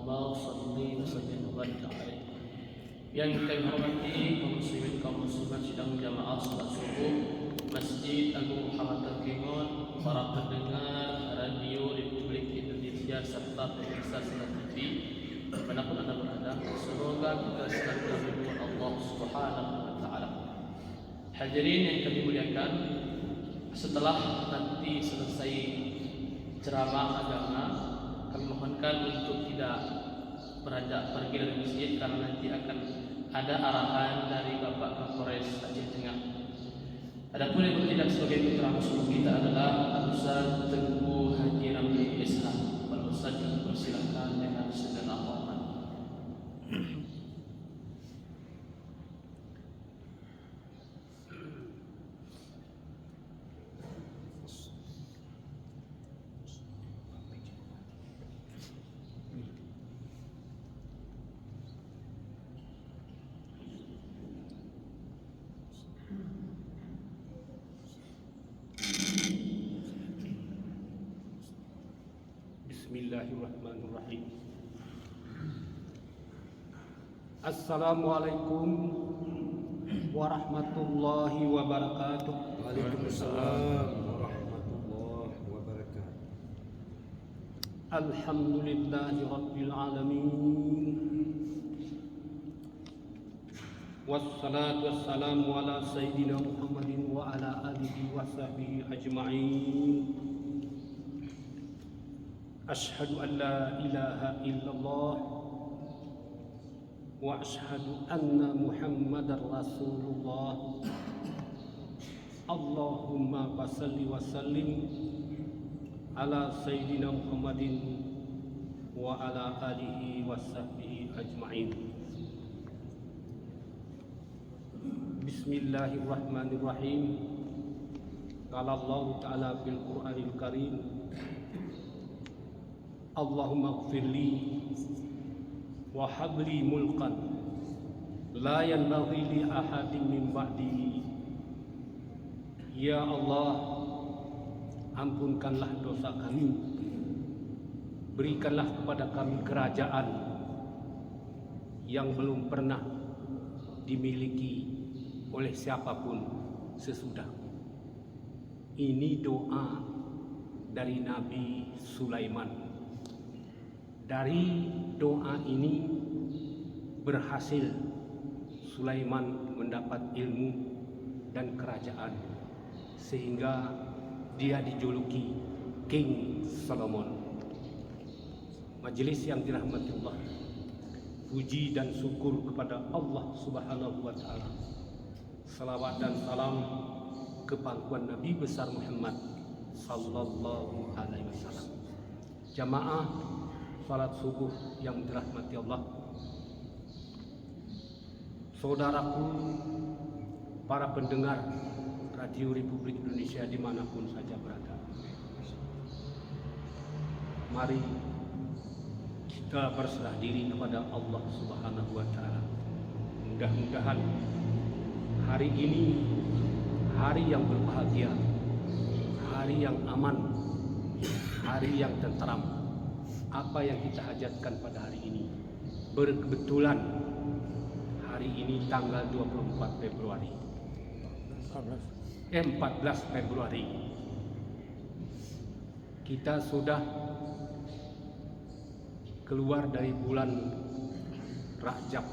Allah salli wa sallim wa barik alaihi. Yang kami hormati kaum muslimin kaum muslimat sidang jamaah salat subuh Masjid Agung Muhammad Taqiyun, para pendengar radio Republik Indonesia serta pemirsa Sinar TV dimanapun anda berada, semoga kita selalu dirahmati Allah Subhanahu wa Ta'ala. Hadirin yang kami muliakan, setelah nanti selesai ceramah agama, kami mohonkan untuk tidak beranjak pergi dari masjid karena nanti akan ada arahan dari Bapak Kapolres Aceh Tengah. Adapun yang bertindak sebagai putra musuh kita adalah Al-Ustaz Tengku Haji Ramli Ishaq. Al-Ustaz dipersilakan dengan segala hormat. Bismillahirrahmanirrahim. Assalamualaikum warahmatullahi wabarakatuh. Waalaikumsalam warahmatullahi wabarakatuh. Alhamdulillahi rabbil alamin. Wassalatu wassalamu ala sayyidina Muhammadin wa ala alihi wa sahbihi ajma'in. Ashhadu an la ilaha illallah wa ashhadu anna Muhammadar Rasulullah. Allahumma basalli wa sallim ala sayyidina Muhammadin wa ala alihi wa sahbihi ajma'in. Bismillahirrahmanirrahim. Qala Allah Ta'ala fil Qur'anil Karim, Allahumma ighfirli wa habli mulkan la yanbaghi li ahadin min ba'di. Ya Allah, ampunkanlah dosa kami, berikanlah kepada kami kerajaan yang belum pernah dimiliki oleh siapapun sesudah. Ini doa dari Nabi Sulaiman. Dari doa ini berhasil Sulaiman mendapat ilmu dan kerajaan sehingga dia dijuluki King Solomon. Majelis yang dirahmati Allah, puji dan syukur kepada Allah Subhanahu wa Ta'ala. Salawat dan salam ke pangkuan Nabi besar Muhammad sallallahu alaihi wasallam. Jamaah salat subuh yang dirahmati Allah, saudaraku, para pendengar Radio Republik Indonesia dimanapun saja berada, mari kita berserah diri kepada Allah Subhanahu wa Ta'ala. Mudah-mudahan hari ini hari yang berbahagia, hari yang aman, hari yang tenteram. Apa yang kita hajatkan pada hari ini, berkebetulan hari ini tanggal 24 Februari 14 Februari kita sudah keluar dari bulan Rajab.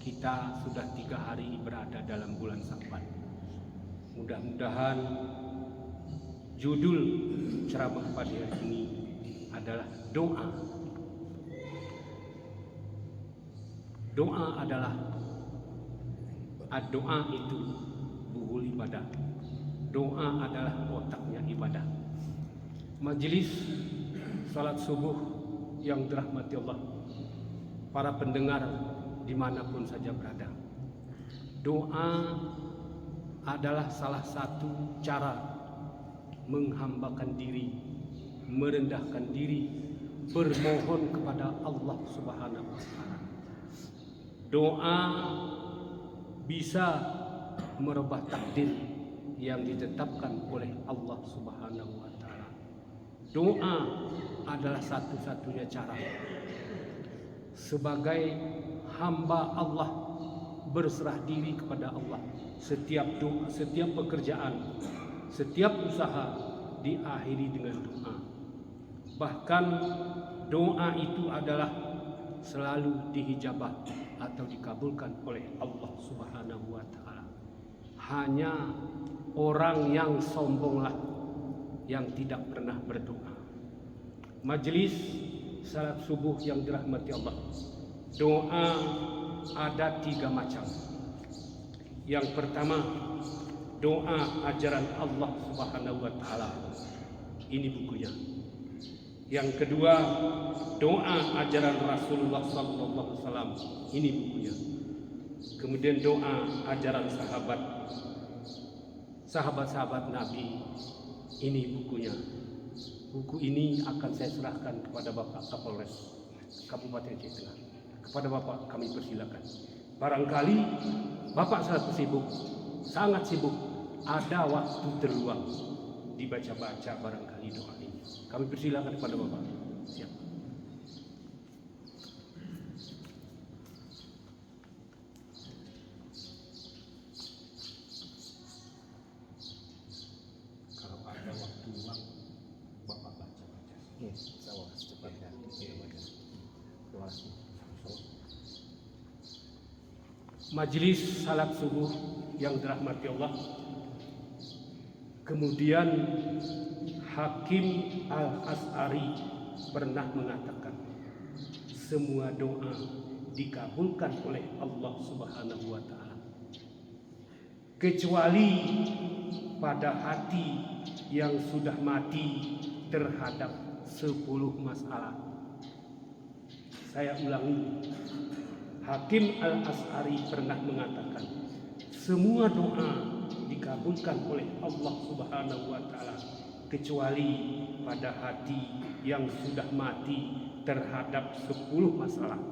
Kita sudah 3 hari berada dalam bulan Sya'ban. Mudah-mudahan judul ceramah pada hari ini adalah doa. Doa adalah doa itu buhul ibadah. Doa adalah otaknya ibadah. Majelis salat subuh yang dirahmati Allah, para pendengar dimanapun saja berada, doa adalah salah satu cara menghambakan diri, merendahkan diri, bermohon kepada Allah Subhanahu wa Ta'ala. Doa bisa merubah takdir yang ditetapkan oleh Allah Subhanahu wa Ta'ala. Doa adalah satu-satunya cara. Sebagai hamba Allah, berserah diri kepada Allah. Setiap doa, setiap pekerjaan, setiap usaha diakhiri dengan doa. Bahkan doa itu adalah selalu dihijabah atau dikabulkan oleh Allah Subhanahu wa taala. Hanya orang yang sombonglah yang tidak pernah berdoa. Majelis salat subuh yang dirahmati Allah, doa ada 3 macam. Yang pertama, doa ajaran Allah Subhanahu wa taala. Ini bukunya. Yang kedua, doa ajaran Rasulullah sallallahu alaihi wasallam. Ini bukunya. Kemudian doa ajaran sahabat-sahabat Nabi. Ini bukunya. Buku ini akan saya serahkan kepada Bapak Kapolres Kabupaten Aceh Tengah. Kepada Bapak kami persilakan. Barangkali Bapak sangat sibuk, ada waktu terluang dibaca-baca barangkali doa ini. Kami persilakan kepada Bapak. Siap. Kalau ada waktu luang, Bapak baca-baca. Sawah secepatnya. Terima kasih. Majelis salat subuh yang dirahmati Allah. Kemudian Hakim Al-As'ari pernah mengatakan, semua doa dikabulkan oleh Allah Subhanahu wa taala kecuali pada hati yang sudah mati terhadap 10 masalah. Saya ulangi, Hakim Al-As'ari pernah mengatakan, semua doa dikabulkan oleh Allah Subhanahu wa taala kecuali pada hati yang sudah mati terhadap 10 masalah.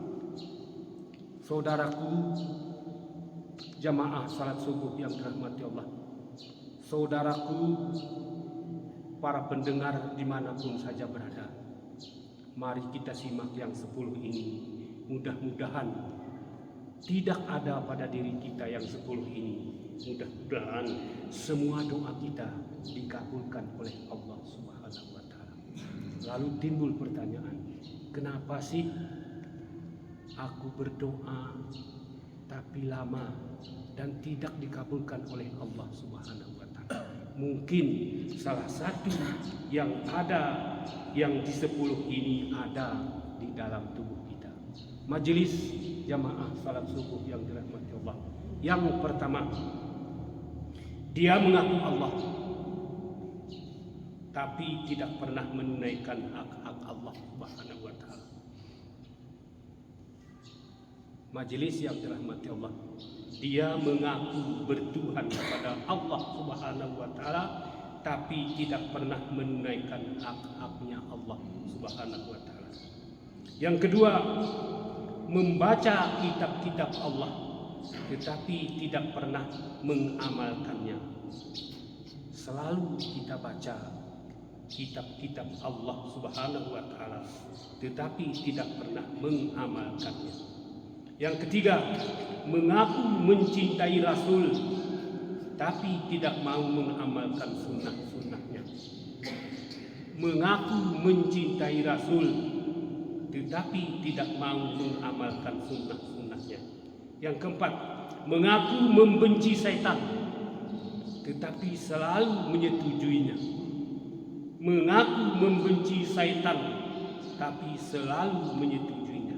Saudaraku jamaah salat subuh yang dirahmati Allah, saudaraku para pendengar dimanapun saja berada, mari kita simak yang 10 ini. Mudah-mudahan tidak ada pada diri kita yang 10 ini. Mudah-mudahan semua doa kita dikabulkan oleh Allah Subhanahu wa taala. Lalu timbul pertanyaan, kenapa sih aku berdoa tapi lama dan tidak dikabulkan oleh Allah Subhanahu wa taala? Mungkin salah satu yang ada yang di 10 ini ada di dalam tubuh kita. Majelis jamaah salat subuh yang dirahmati Allah. Yang pertama, dia mengaku Allah tapi tidak pernah menunaikan hak-hak Allah Subhanahu wa taala. Majelis yang dirahmati Allah, dia mengaku bertuhan kepada Allah Subhanahu wa taala tapi tidak pernah menunaikan hak-haknya Allah Subhanahu wa taala. Yang kedua, membaca kitab-kitab Allah tetapi tidak pernah mengamalkannya. Selalu kita baca kitab-kitab Allah Subhanahu wa taala tetapi tidak pernah mengamalkannya. Yang ketiga, mengaku mencintai Rasul tapi tidak mau mengamalkan sunnah-sunnahnya. Mengaku mencintai Rasul tetapi tidak mau mengamalkan sunnah-sunnahnya. Yang keempat, mengaku membenci syaitan tetapi selalu menyetujuinya. Mengaku membenci syaitan tapi selalu menyetujuinya.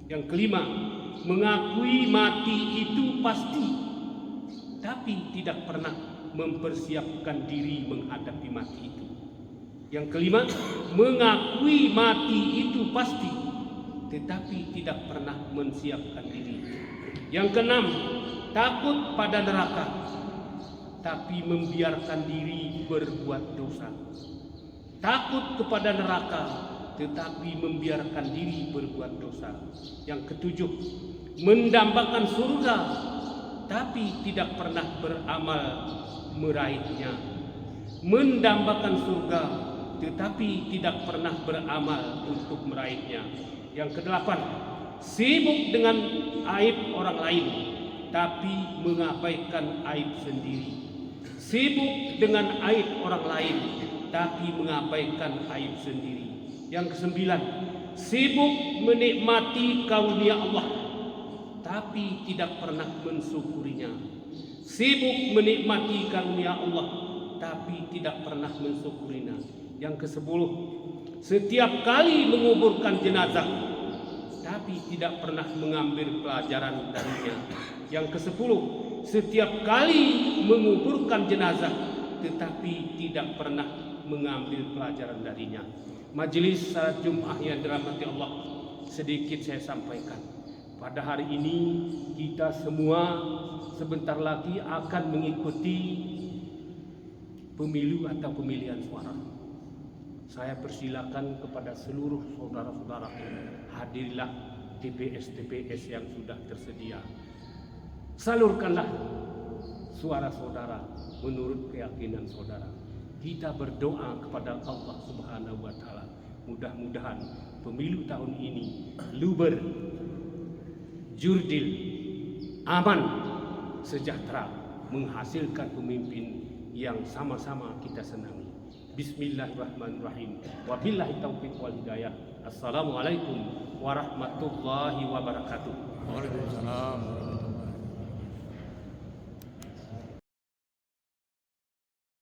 Yang kelima, mengakui mati itu pasti tapi tidak pernah mempersiapkan diri menghadapi mati itu. Yang kelima, mengakui mati itu pasti tetapi tidak pernah mensiapkan diri. Yang keenam, takut pada neraka tapi membiarkan diri berbuat dosa. Takut kepada neraka tetapi membiarkan diri berbuat dosa. Yang ketujuh, mendambakan surga tapi tidak pernah beramal meraihnya. Mendambakan surga tetapi tidak pernah beramal untuk meraihnya. Yang kedelapan, sibuk dengan aib orang lain tapi mengabaikan aib sendiri. Sibuk dengan aib orang lain tapi mengabaikan aib sendiri. Yang kesembilan, sibuk menikmati karunia Allah tapi tidak pernah mensyukurinya. Sibuk menikmati karunia Allah tapi tidak pernah mensyukurinya. Yang kesepuluh, setiap kali menguburkan jenazah tapi tidak pernah mengambil pelajaran darinya. Yang kesepuluh, setiap kali menguburkan jenazah tetapi tidak pernah mengambil pelajaran darinya. Majelis salat Jumat yang dirahmati Allah, sedikit saya sampaikan. Pada hari ini kita semua sebentar lagi akan mengikuti pemilu atau pemilihan suara. Saya persilakan kepada seluruh saudara-saudara, hadirlah TPS-TPS yang sudah tersedia. Salurkanlah suara saudara menurut keyakinan saudara. Kita berdoa kepada Allah Subhanahu wa taala. Mudah-mudahan pemilu tahun ini luber, jurdil, aman, sejahtera, menghasilkan pemimpin yang sama-sama kita senangi. Bismillahirrahmanirrahim. Wabillahi taufiq wal hidayah. Assalamualaikum warahmatullahi wabarakatuh. Waalaikumsalam.